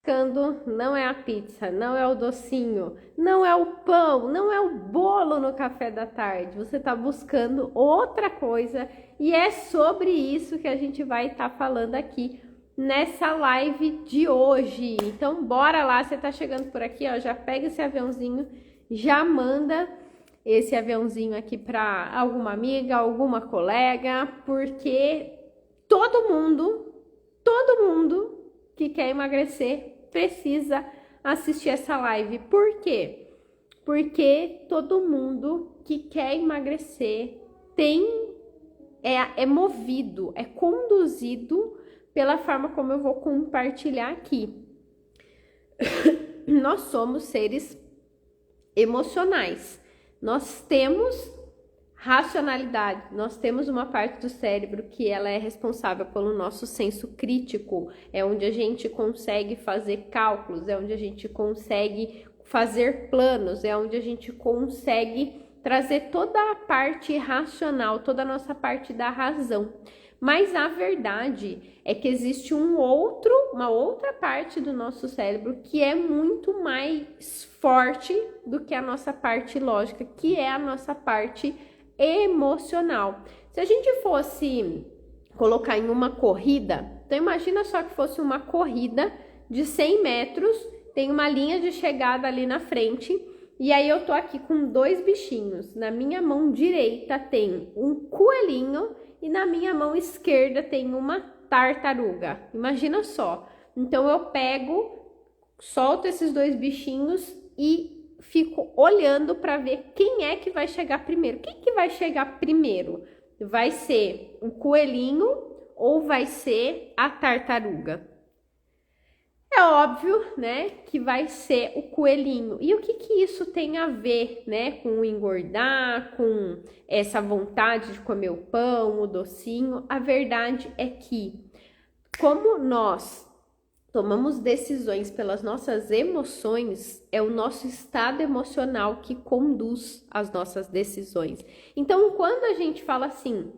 buscando não é a pizza, não é o docinho, não é o pão, não é o bolo no café da tarde. Você está buscando outra coisa e é sobre isso que a gente vai estar falando aqui nessa live de hoje. Então, bora lá, você tá chegando por aqui, ó, já pega esse aviãozinho, já manda esse aviãozinho aqui para alguma amiga, alguma colega, porque todo mundo que quer emagrecer precisa assistir essa live. Por quê? Porque todo mundo que quer emagrecer é movido, é conduzido pela forma como eu vou compartilhar aqui. Nós somos seres emocionais. Nós temos racionalidade, nós temos uma parte do cérebro que ela é responsável pelo nosso senso crítico, é onde a gente consegue fazer cálculos, é onde a gente consegue fazer planos, é onde a gente consegue trazer toda a parte racional, toda a nossa parte da razão. Mas a verdade é que existe uma outra parte do nosso cérebro que é muito mais forte do que a nossa parte lógica, que é a nossa parte emocional. Se a gente fosse colocar em uma corrida, então imagina só que fosse uma corrida de 100 metros, tem uma linha de chegada ali na frente, e aí eu tô aqui com dois bichinhos. Na minha mão direita tem um coelhinho e na minha mão esquerda tem uma tartaruga. Imagina só. Então eu solto esses dois bichinhos e fico olhando para ver quem é que vai chegar primeiro. Quem que vai chegar primeiro? Vai ser o coelhinho ou vai ser a tartaruga? É óbvio, né, que vai ser o coelhinho. E o que isso tem a ver, né, com engordar, com essa vontade de comer o pão, o docinho? A verdade é que, como nós tomamos decisões pelas nossas emoções, é o nosso estado emocional que conduz as nossas decisões. Então, quando a gente fala assim,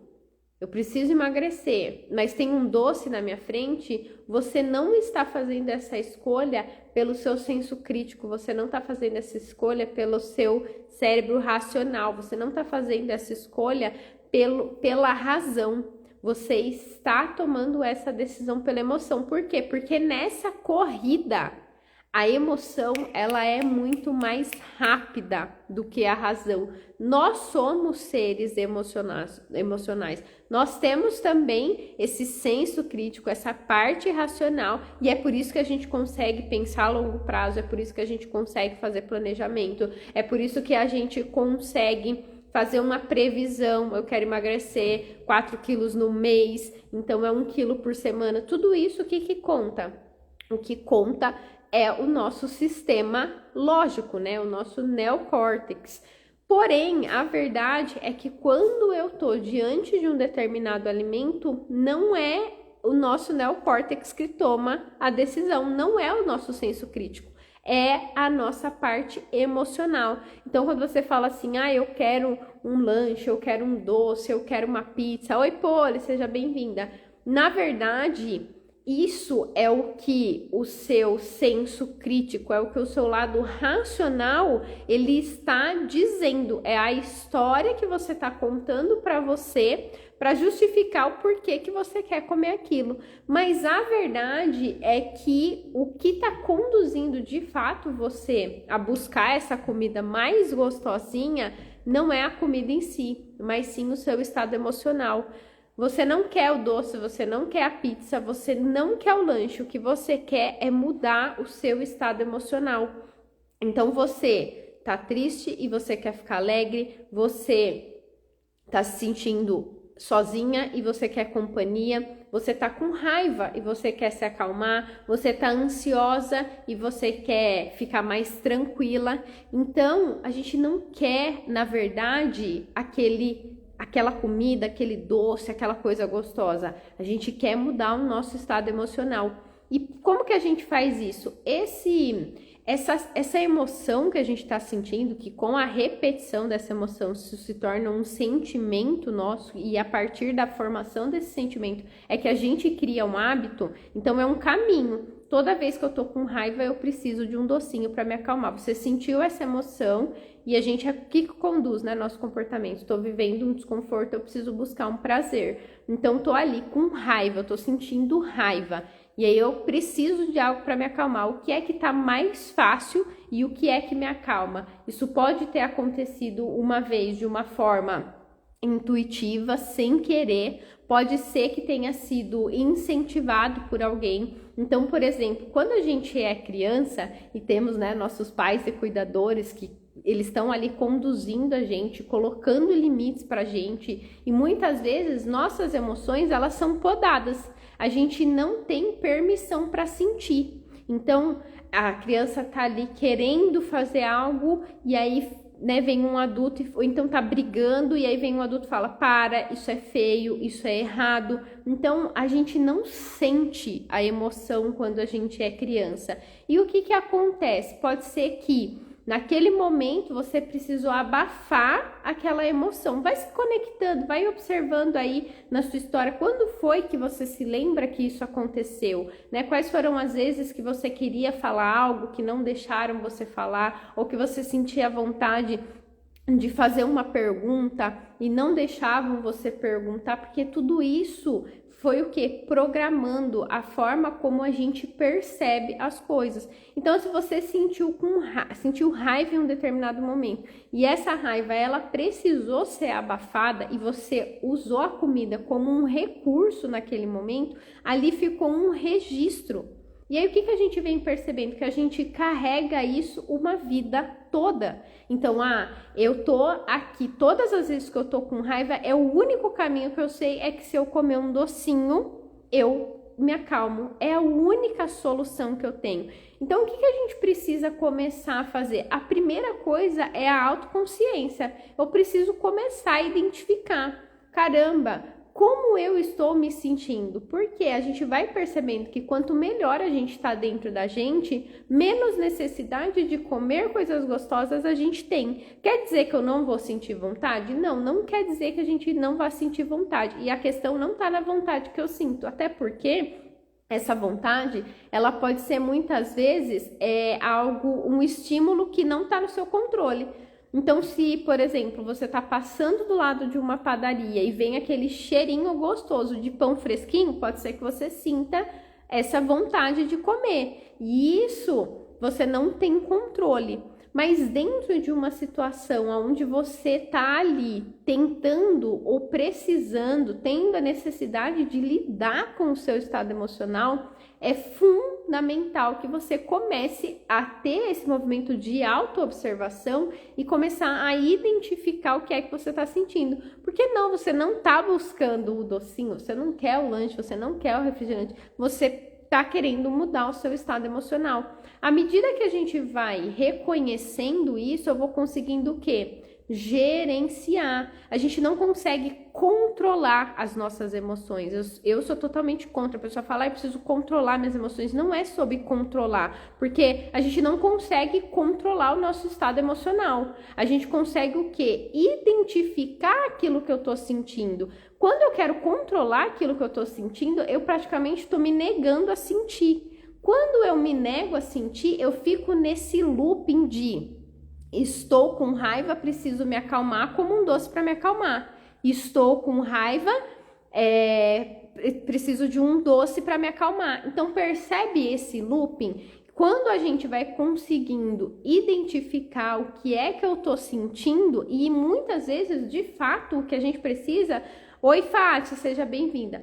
eu preciso emagrecer, mas tem um doce na minha frente, você não está fazendo essa escolha pelo seu senso crítico, você não está fazendo essa escolha pelo seu cérebro racional, você não está fazendo essa escolha pela razão. Você está tomando essa decisão pela emoção. Por quê? Porque nessa corrida, a emoção ela é muito mais rápida do que a razão. Nós somos seres emocionais. Nós temos também esse senso crítico, essa parte racional, e é por isso que a gente consegue pensar a longo prazo, é por isso que a gente consegue fazer planejamento, é por isso que a gente consegue fazer uma previsão. Eu quero emagrecer 4 quilos no mês, então é 1 quilo por semana. Tudo isso, o que conta? O que conta é o nosso sistema lógico, né? O nosso neocórtex. Porém, a verdade é que quando eu tô diante de um determinado alimento, não é o nosso neocórtex que toma a decisão, não é o nosso senso crítico. É a nossa parte emocional. Então, quando você fala assim, eu quero um lanche, eu quero um doce, eu quero uma pizza. Oi, Poli, seja bem-vinda. Na verdade, isso é o que o seu senso crítico, é o que o seu lado racional, ele está dizendo. É a história que você está contando para você, para justificar o porquê que você quer comer aquilo. Mas a verdade é que o que está conduzindo de fato você a buscar essa comida mais gostosinha não é a comida em si, mas sim o seu estado emocional. Você não quer o doce, você não quer a pizza, você não quer o lanche. O que você quer é mudar o seu estado emocional. Então você tá triste e você quer ficar alegre, você tá se sentindo sozinha e você quer companhia, você tá com raiva e você quer se acalmar, você tá ansiosa e você quer ficar mais tranquila. Então, a gente não quer, na verdade, aquela comida, aquele doce, aquela coisa gostosa. A gente quer mudar o nosso estado emocional. E como que a gente faz isso? Essa emoção que a gente está sentindo, que com a repetição dessa emoção isso se torna um sentimento nosso, e a partir da formação desse sentimento é que a gente cria um hábito, então é um caminho. toda vez que eu tô com raiva, eu preciso de um docinho para me acalmar. Você sentiu essa emoção e a gente, o que conduz, né, nosso comportamento? Estou vivendo um desconforto, eu preciso buscar um prazer. Então, tô ali com raiva, eu tô sentindo raiva. E aí eu preciso de algo para me acalmar. O que é que tá mais fácil e o que é que me acalma? Isso pode ter acontecido uma vez de uma forma intuitiva, sem querer. Pode ser que tenha sido incentivado por alguém. Então, por exemplo, quando a gente é criança e temos, né, nossos pais e cuidadores que eles estão ali conduzindo a gente, colocando limites pra gente, e muitas vezes nossas emoções, elas são podadas. A gente não tem permissão para sentir. Então, a criança tá ali querendo fazer algo e aí, né, vem um adulto, ou então tá brigando e aí vem um adulto e fala, para, isso é feio, isso é errado. Então, a gente não sente a emoção quando a gente é criança. E o que acontece? Pode ser que naquele momento você precisou abafar aquela emoção. Vai se conectando, vai observando aí na sua história quando foi que você se lembra que isso aconteceu, né? Quais foram as vezes que você queria falar algo que não deixaram você falar, ou que você sentia vontade de fazer uma pergunta e não deixavam você perguntar, porque tudo isso foi o que? Programando a forma como a gente percebe as coisas. Então, se você sentiu raiva em um determinado momento e essa raiva ela precisou ser abafada e você usou a comida como um recurso naquele momento, ali ficou um registro. E aí, o que a gente vem percebendo? Que a gente carrega isso uma vida toda. Então, eu tô aqui, todas as vezes que eu tô com raiva, é o único caminho que eu sei é que se eu comer um docinho, eu me acalmo. É a única solução que eu tenho. Então, o que a gente precisa começar a fazer? A primeira coisa é a autoconsciência. Eu preciso começar a identificar. Caramba, como eu estou me sentindo? Porque a gente vai percebendo que quanto melhor a gente está dentro da gente, menos necessidade de comer coisas gostosas a gente tem. Quer dizer que eu não vou sentir vontade? Não, não quer dizer que a gente não vai sentir vontade. E a questão não está na vontade que eu sinto, até porque essa vontade, ela pode ser muitas vezes um estímulo que não está no seu controle. Então, se, por exemplo, você está passando do lado de uma padaria e vem aquele cheirinho gostoso de pão fresquinho, pode ser que você sinta essa vontade de comer. E isso você não tem controle. Mas dentro de uma situação onde você está ali tentando ou precisando, tendo a necessidade de lidar com o seu estado emocional, é fundamental que você comece a ter esse movimento de autoobservação e começar a identificar o que é que você está sentindo. Porque não, você não está buscando o docinho, você não quer o lanche, você não quer o refrigerante, você está querendo mudar o seu estado emocional. À medida que a gente vai reconhecendo isso, eu vou conseguindo o quê? Gerenciar. A gente não consegue controlar as nossas emoções. Eu sou totalmente contra. A pessoa fala, eu preciso controlar minhas emoções. Não é sobre controlar, porque a gente não consegue controlar o nosso estado emocional. A gente consegue o quê? Identificar aquilo que eu tô sentindo. Quando eu quero controlar aquilo que eu tô sentindo, eu praticamente estou me negando a sentir. Quando eu me nego a sentir, eu fico nesse looping de estou com raiva, preciso me acalmar, como um doce para me acalmar. Estou com raiva, preciso de um doce para me acalmar. Então, percebe esse looping? Quando a gente vai conseguindo identificar o que é que eu tô sentindo, e muitas vezes, de fato, o que a gente precisa... Oi, Fátia, seja bem-vinda.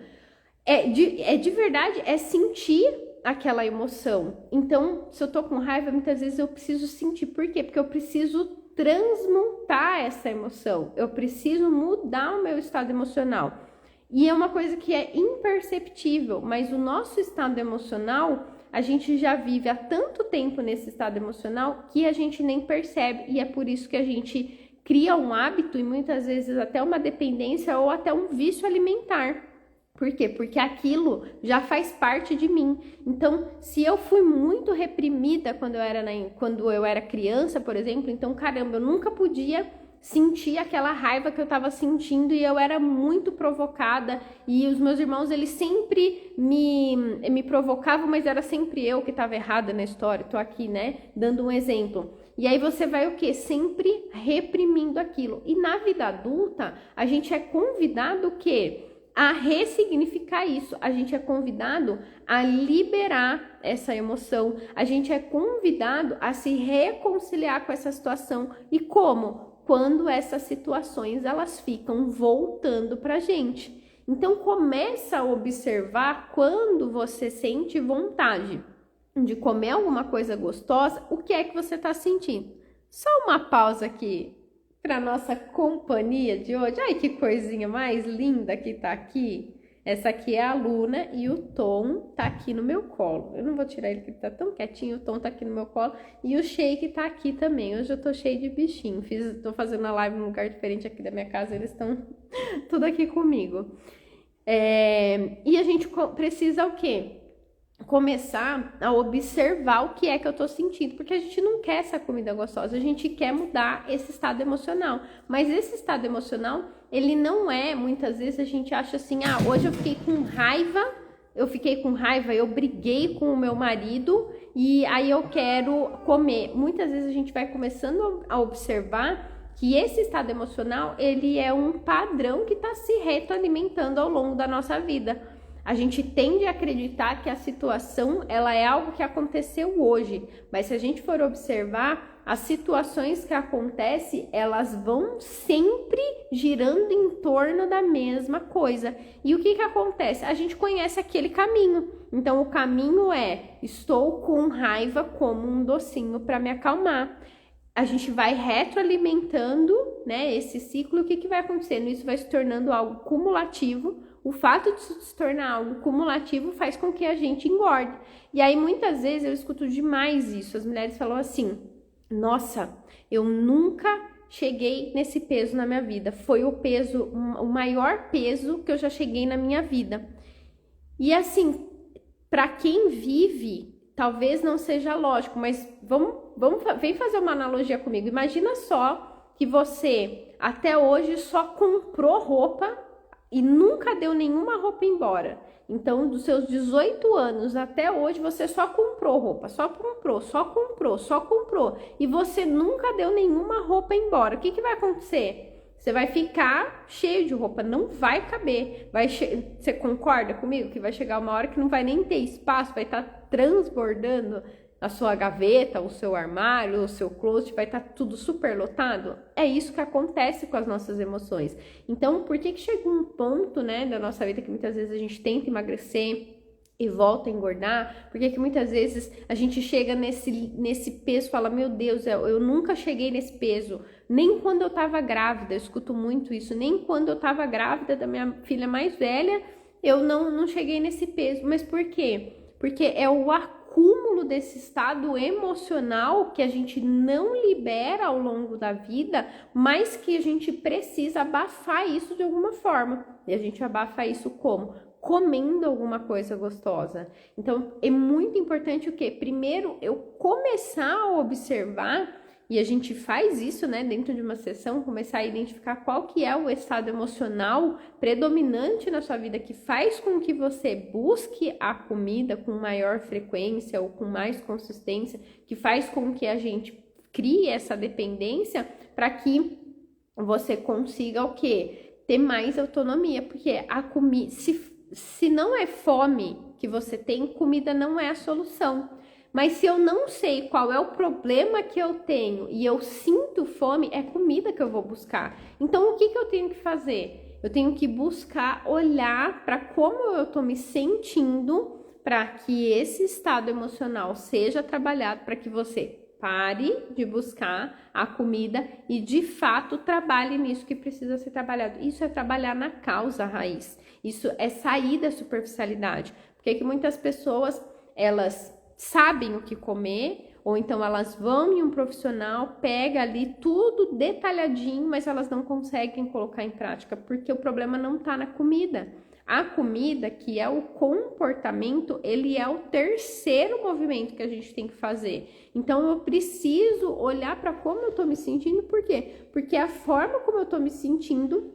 De verdade, é sentir aquela emoção. Então, se eu tô com raiva, muitas vezes eu preciso sentir. Por quê? Porque eu preciso transmutar essa emoção. Eu preciso mudar o meu estado emocional. E é uma coisa que é imperceptível, mas o nosso estado emocional, a gente já vive há tanto tempo nesse estado emocional que a gente nem percebe. E é por isso que a gente cria um hábito e muitas vezes até uma dependência ou até um vício alimentar. Por quê? Porque aquilo já faz parte de mim. Então, se eu fui muito reprimida quando eu era criança, por exemplo, então, caramba, eu nunca podia sentir aquela raiva que eu estava sentindo e eu era muito provocada e os meus irmãos, eles sempre me provocavam, mas era sempre eu que estava errada na história. Tô aqui, né, dando um exemplo. E aí você vai o quê? Sempre reprimindo aquilo. E na vida adulta, a gente é convidado o quê? A ressignificar isso. A gente é convidado a liberar essa emoção. A gente é convidado a se reconciliar com essa situação. E como? Quando essas situações elas ficam voltando pra gente. Então começa a observar quando você sente vontade de comer alguma coisa gostosa, o que é que você está sentindo? Só uma pausa aqui para nossa companhia de hoje. Ai, que coisinha mais linda que tá aqui. Essa aqui é a Luna e o Tom tá aqui no meu colo. Eu não vou tirar ele porque ele tá tão quietinho, o Tom tá aqui no meu colo. E o Shake tá aqui também. Hoje eu tô cheio de bichinho. Tô fazendo a live num lugar diferente aqui da minha casa, eles estão tudo aqui comigo. E a gente precisa o quê? Começar a observar o que é que eu tô sentindo, porque a gente não quer essa comida gostosa, a gente quer mudar esse estado emocional, mas esse estado emocional, ele não é, muitas vezes a gente acha assim, hoje eu fiquei com raiva, eu briguei com o meu marido e aí eu quero comer. Muitas vezes a gente vai começando a observar que esse estado emocional, ele é um padrão que está se retroalimentando ao longo da nossa vida. A gente tende a acreditar que a situação ela é algo que aconteceu hoje, mas se a gente for observar, as situações que acontecem, elas vão sempre girando em torno da mesma coisa. E o que acontece? A gente conhece aquele caminho. Então, o caminho é, estou com raiva, como um docinho para me acalmar. A gente vai retroalimentando, né, esse ciclo. O que vai acontecendo? Isso vai se tornando algo cumulativo. O fato de se tornar algo cumulativo faz com que a gente engorde. E aí, muitas vezes, eu escuto demais isso. As mulheres falam assim, nossa, eu nunca cheguei nesse peso na minha vida. Foi o maior peso que eu já cheguei na minha vida. E assim, para quem vive, talvez não seja lógico, mas vem fazer uma analogia comigo. Imagina só que você, até hoje, só comprou roupa e nunca deu nenhuma roupa embora. Então, dos seus 18 anos até hoje, você só comprou roupa, só comprou. E você nunca deu nenhuma roupa embora. O que vai acontecer? Você vai ficar cheio de roupa, não vai caber. Você concorda comigo que vai chegar uma hora que não vai nem ter espaço, vai estar transbordando a sua gaveta, o seu armário, o seu closet, vai estar tudo super lotado? É isso que acontece com as nossas emoções. Então, por que chega um ponto, né, da nossa vida que muitas vezes a gente tenta emagrecer e volta a engordar? Por que muitas vezes a gente chega nesse peso e fala, meu Deus, eu nunca cheguei nesse peso, nem quando eu estava grávida, eu escuto muito isso, nem quando eu estava grávida da minha filha mais velha, eu não cheguei nesse peso. Mas por quê? Porque é o acúmulo desse estado emocional que a gente não libera ao longo da vida, mas que a gente precisa abafar isso de alguma forma. E a gente abafa isso como? Comendo alguma coisa gostosa. Então, é muito importante o quê? Primeiro, eu começar a observar, e a gente faz isso, né, dentro de uma sessão, começar a identificar qual que é o estado emocional predominante na sua vida que faz com que você busque a comida com maior frequência ou com mais consistência, que faz com que a gente crie essa dependência para que você consiga o quê? Ter mais autonomia, porque a comida, se não é fome que você tem, comida não é a solução. Mas se eu não sei qual é o problema que eu tenho e eu sinto fome, é comida que eu vou buscar. Então, o que eu tenho que fazer? Eu tenho que buscar olhar para como eu estou me sentindo para que esse estado emocional seja trabalhado, para que você pare de buscar a comida e, de fato, trabalhe nisso que precisa ser trabalhado. Isso é trabalhar na causa raiz. Isso é sair da superficialidade. Porque que muitas pessoas, elas sabem o que comer, ou então elas vão em um profissional, pega ali tudo detalhadinho, mas elas não conseguem colocar em prática, porque o problema não está na comida. A comida, que é o comportamento, ele é o terceiro movimento que a gente tem que fazer. Então, eu preciso olhar para como eu tô me sentindo, por quê? Porque a forma como eu tô me sentindo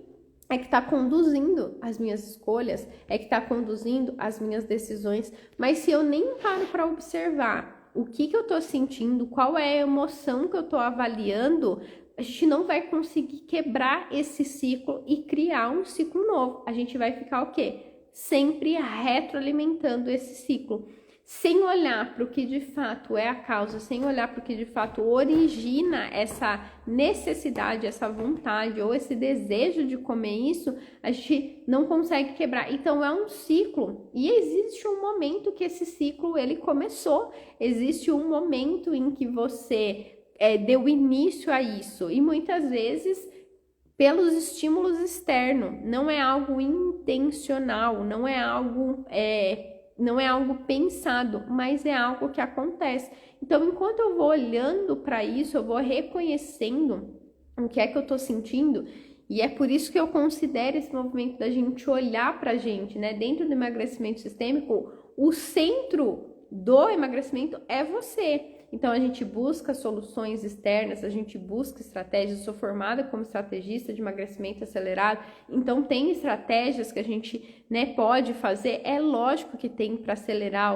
é que está conduzindo as minhas escolhas, é que está conduzindo as minhas decisões. Mas se eu nem paro para observar o que eu estou sentindo, qual é a emoção que eu estou avaliando, a gente não vai conseguir quebrar esse ciclo e criar um ciclo novo. A gente vai ficar o quê? Sempre retroalimentando esse ciclo. Sem olhar para o que de fato é a causa, sem olhar para o que de fato origina essa necessidade, essa vontade ou esse desejo de comer isso, a gente não consegue quebrar. Então é um ciclo e existe um momento que esse ciclo ele começou, existe um momento em que você deu início a isso e muitas vezes pelos estímulos externos, não é algo intencional, não é algo pensado, mas é algo que acontece. Então, enquanto eu vou olhando para isso, eu vou reconhecendo o que é que eu estou sentindo, e é por isso que eu considero esse movimento da gente olhar para a gente, né? Dentro do emagrecimento sistêmico, o centro do emagrecimento é você. Então, a gente busca soluções externas, a gente busca estratégias. Eu sou formada como estrategista de emagrecimento acelerado, então tem estratégias que a gente, né, pode fazer. É lógico que tem para acelerar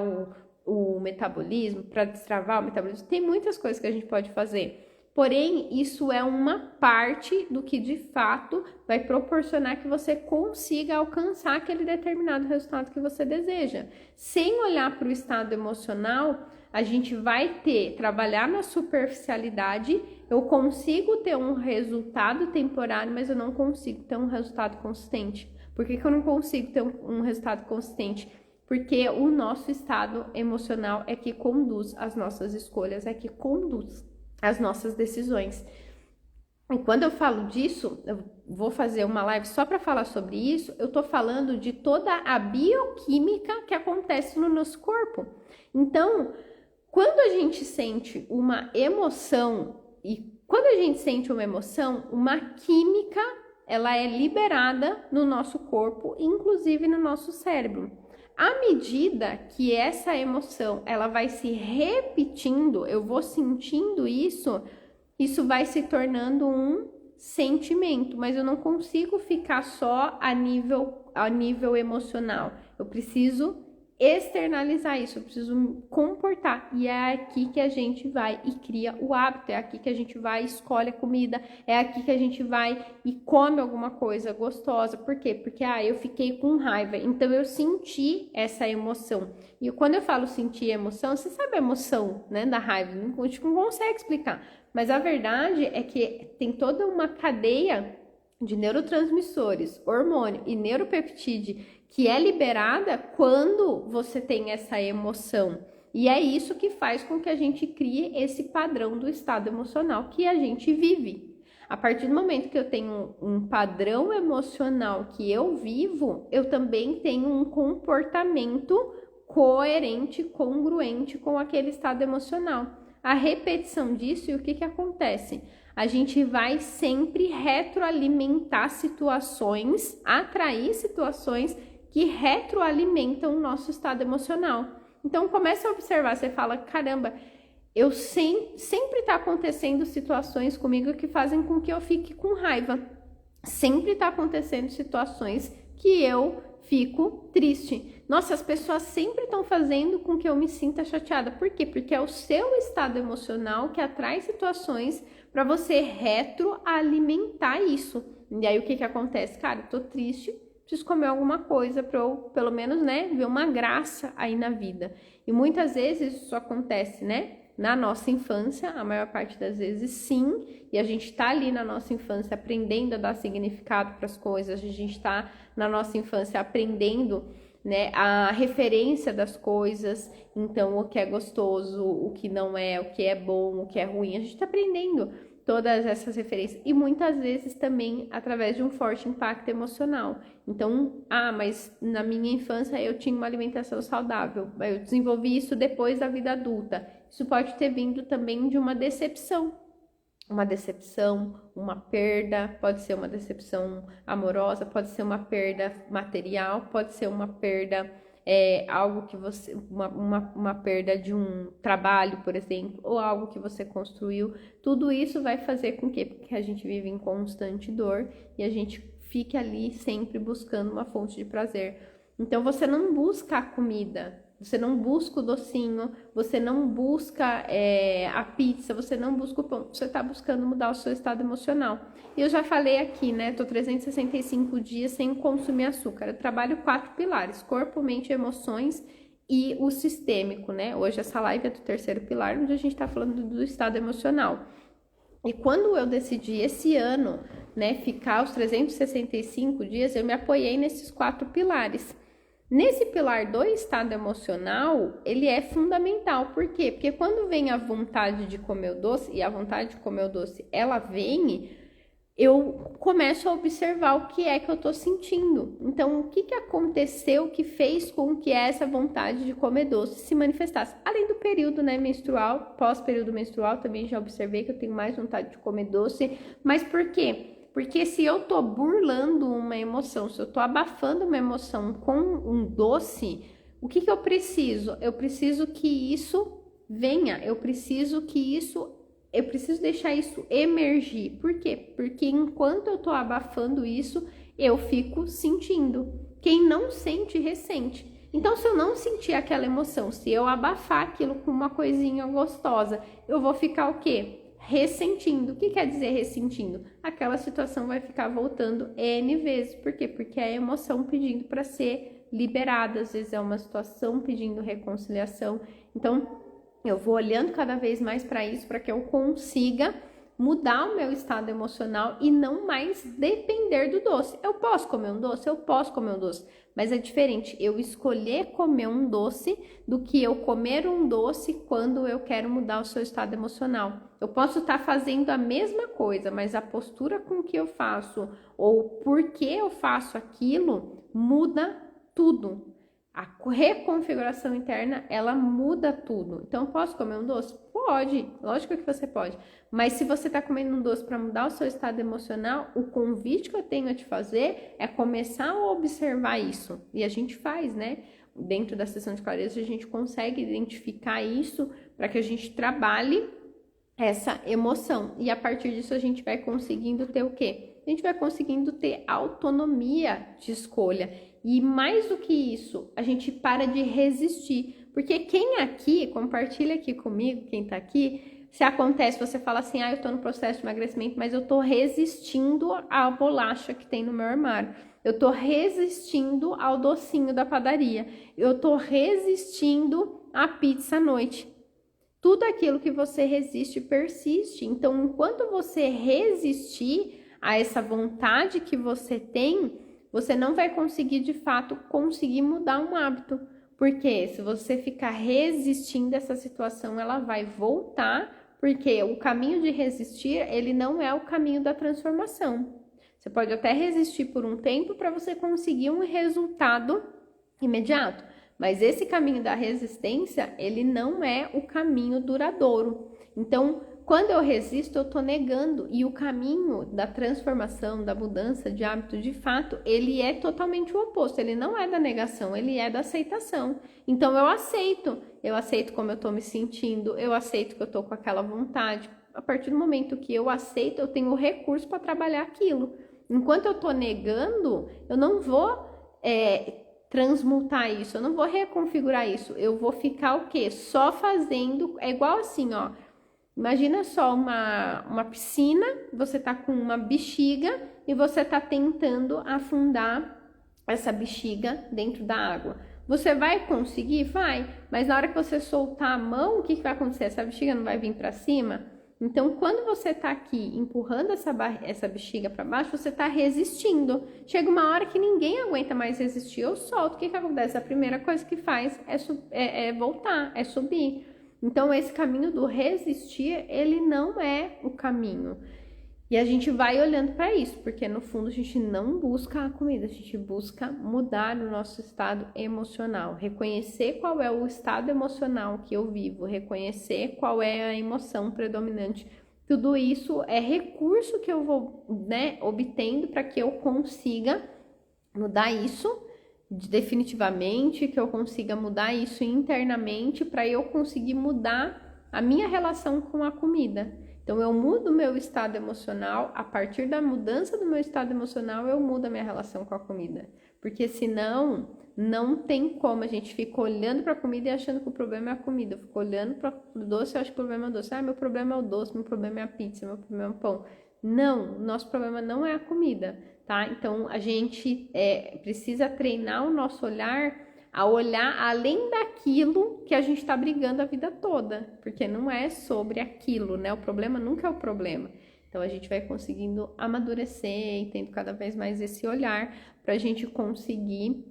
o metabolismo, para destravar o metabolismo, tem muitas coisas que a gente pode fazer. Porém, isso é uma parte do que de fato vai proporcionar que você consiga alcançar aquele determinado resultado que você deseja. Sem olhar para o estado emocional, a gente vai trabalhar na superficialidade, eu consigo ter um resultado temporário, mas eu não consigo ter um resultado consistente. Por que eu não consigo ter um resultado consistente? Porque o nosso estado emocional é que conduz as nossas escolhas, é que conduz as nossas decisões. E quando eu falo disso, eu vou fazer uma live só para falar sobre isso, eu tô falando de toda a bioquímica que acontece no nosso corpo. Então, quando a gente sente uma emoção, uma química, ela é liberada no nosso corpo, inclusive no nosso cérebro. À medida que essa emoção ela vai se repetindo, eu vou sentindo isso vai se tornando um sentimento, mas eu não consigo ficar só a nível emocional. Eu preciso externalizar isso, eu preciso me comportar. E é aqui que a gente vai e cria o hábito, é aqui que a gente vai e escolhe a comida, é aqui que a gente vai e come alguma coisa gostosa. Por quê? Porque eu fiquei com raiva, então eu senti essa emoção. E quando eu falo sentir emoção, você sabe a emoção, né, da raiva, a gente não consegue explicar. Mas a verdade é que tem toda uma cadeia de neurotransmissores, hormônio e neuropeptídeo que é liberada quando você tem essa emoção. E é isso que faz com que a gente crie esse padrão do estado emocional que a gente vive. A partir do momento que eu tenho um padrão emocional que eu vivo, eu também tenho um comportamento coerente, congruente com aquele estado emocional. A repetição disso, e o que acontece? A gente vai sempre retroalimentar situações, atrair situações que retroalimentam o nosso estado emocional. Então, comece a observar, você fala, caramba, eu sempre está acontecendo situações comigo que fazem com que eu fique com raiva. Sempre está acontecendo situações que eu fico triste. Nossa, as pessoas sempre estão fazendo com que eu me sinta chateada. Por quê? Porque é o seu estado emocional que atrai situações para você retroalimentar isso. E aí o que acontece? Cara, eu tô triste, preciso comer alguma coisa para eu, pelo menos, né, ver uma graça aí na vida. E muitas vezes isso acontece, né, na nossa infância, a maior parte das vezes sim, e a gente tá ali na nossa infância aprendendo a dar significado para as coisas, a gente tá na nossa infância aprendendo, né, a referência das coisas, então o que é gostoso, o que não é, o que é bom, o que é ruim, a gente tá aprendendo todas essas referências e muitas vezes também através de um forte impacto emocional. Então, mas na minha infância eu tinha uma alimentação saudável, eu desenvolvi isso depois da vida adulta. Isso pode ter vindo também de uma decepção. uma decepção, uma perda, pode ser uma decepção amorosa, pode ser uma perda material, pode ser uma perda, algo que você, uma perda de um trabalho, por exemplo, ou algo que você construiu. Tudo isso vai fazer com que a gente vive em constante dor e a gente fique ali sempre buscando uma fonte de prazer. Então você não busca a comida, você não busca o docinho, você não busca a pizza, você não busca o pão, você está buscando mudar o seu estado emocional. E eu já falei aqui, né? Tô 365 dias sem consumir açúcar. Eu trabalho 4 pilares: corpo, mente, emoções e o sistêmico, né? Hoje essa live é do 3º pilar, onde a gente tá falando do estado emocional. E quando eu decidi esse ano, né, ficar os 365 dias, eu me apoiei nesses 4 pilares. Nesse pilar do estado emocional, ele é fundamental. Por quê? Porque quando vem a vontade de comer o doce, e a vontade de comer o doce, ela vem, eu começo a observar o que é que eu tô sentindo. Então, o que aconteceu que fez com que essa vontade de comer doce se manifestasse? Além do período, né, menstrual, pós-período menstrual, também já observei que eu tenho mais vontade de comer doce. Mas por quê? Porque se eu tô burlando uma emoção, se eu tô abafando uma emoção com um doce, o que eu preciso? Eu preciso que isso venha, eu preciso deixar isso emergir. Por quê? Porque enquanto eu tô abafando isso, eu fico sentindo. Quem não sente, ressente. Então, se eu não sentir aquela emoção, se eu abafar aquilo com uma coisinha gostosa, eu vou ficar o quê? Ressentindo. O que quer dizer ressentindo? Aquela situação vai ficar voltando N vezes. Por quê? Porque é a emoção pedindo para ser liberada. Às vezes é uma situação pedindo reconciliação. Então, eu vou olhando cada vez mais para isso, para que eu consiga mudar o meu estado emocional e não mais depender do doce. Eu posso comer um doce? Eu posso comer um doce. Mas é diferente eu escolher comer um doce do que eu comer um doce quando eu quero mudar o seu estado emocional. Eu posso estar fazendo a mesma coisa, mas a postura com que eu faço ou por que eu faço aquilo muda tudo. A reconfiguração interna, ela muda tudo. Então, eu posso comer um doce? Pode, lógico que você pode. Mas se você está comendo um doce para mudar o seu estado emocional, o convite que eu tenho a te fazer é começar a observar isso. E a gente faz, né? Dentro da sessão de clareza, a gente consegue identificar isso para que a gente trabalhe essa emoção. E a partir disso, a gente vai conseguindo ter o quê? A gente vai conseguindo ter autonomia de escolha. E mais do que isso, a gente para de resistir. Porque quem aqui, compartilha aqui comigo, quem tá aqui, se acontece, você fala assim, eu tô no processo de emagrecimento, mas eu tô resistindo à bolacha que tem no meu armário. Eu tô resistindo ao docinho da padaria. Eu tô resistindo à pizza à noite. Tudo aquilo que você resiste persiste. Então, enquanto você resistir a essa vontade que você tem, você não vai conseguir, de fato, conseguir mudar um hábito. Porque se você ficar resistindo a essa situação, ela vai voltar, porque o caminho de resistir, ele não é o caminho da transformação. Você pode até resistir por um tempo para você conseguir um resultado imediato. Mas esse caminho da resistência, ele não é o caminho duradouro. Então, quando eu resisto, eu estou negando. E o caminho da transformação, da mudança de hábito, de fato, ele é totalmente o oposto. Ele não é da negação, ele é da aceitação. Então, eu aceito como eu estou me sentindo, eu aceito que eu estou com aquela vontade. A partir do momento que eu aceito, eu tenho o recurso para trabalhar aquilo. Enquanto eu estou negando, eu não vou transmutar isso, eu não vou reconfigurar isso. Eu vou ficar o quê? Só fazendo, é igual assim, ó. Imagina só uma piscina, você tá com uma bexiga e você tá tentando afundar essa bexiga dentro da água. Você vai conseguir? Vai. Mas na hora que você soltar a mão, o que vai acontecer? Essa bexiga não vai vir para cima? Então, quando você tá aqui empurrando essa bexiga para baixo, você tá resistindo. Chega uma hora que ninguém aguenta mais resistir, eu solto. O que acontece? A primeira coisa que faz é voltar, é subir. Então, esse caminho do resistir, ele não é o caminho. E a gente vai olhando para isso, porque no fundo a gente não busca a comida, a gente busca mudar o nosso estado emocional, reconhecer qual é o estado emocional que eu vivo, reconhecer qual é a emoção predominante Tudo isso é recurso que eu vou, né, obtendo para que eu consiga mudar isso definitivamente, que eu consiga mudar isso internamente para eu conseguir mudar a minha relação com a comida. Então, eu mudo o meu estado emocional, a partir da mudança do meu estado emocional, eu mudo a minha relação com a comida. Porque senão, não tem como, a gente fica olhando para a comida e achando que o problema é a comida. Eu fico olhando para o doce e acho que o problema é o doce. Ah, meu problema é o doce, meu problema é a pizza, meu problema é o pão. Não, nosso problema não é a comida, tá? Então, a gente precisa treinar o nosso olhar a olhar além daquilo que a gente está brigando a vida toda, porque não é sobre aquilo, né? O problema nunca é o problema. Então, a gente vai conseguindo amadurecer e tendo cada vez mais esse olhar para a gente conseguir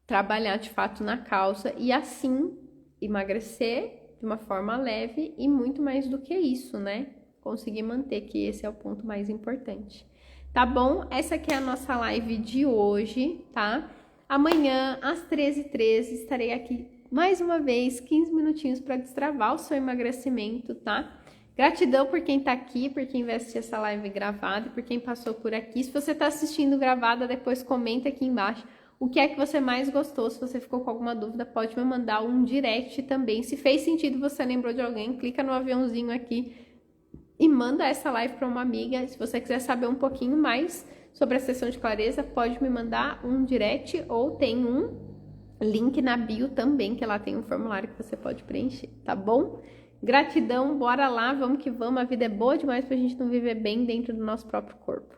trabalhar de fato na causa e assim emagrecer de uma forma leve e muito mais do que isso, né? Conseguir manter, que esse é o ponto mais importante. Tá bom? Essa aqui é a nossa live de hoje, tá? Amanhã, às 13h13, estarei aqui mais uma vez, 15 minutinhos para destravar o seu emagrecimento, tá? Gratidão por quem tá aqui, por quem vai assistir essa live gravada e por quem passou por aqui. Se você tá assistindo gravada, depois comenta aqui embaixo o que é que você mais gostou. Se você ficou com alguma dúvida, pode me mandar um direct também. Se fez sentido, você lembrou de alguém, clica no aviãozinho aqui e manda essa live para uma amiga. Se você quiser saber um pouquinho mais sobre a sessão de clareza, pode me mandar um direct ou tem um link na bio também, que lá tem um formulário que você pode preencher, tá bom? Gratidão, bora lá, vamos que vamos. A vida é boa demais pra gente não viver bem dentro do nosso próprio corpo.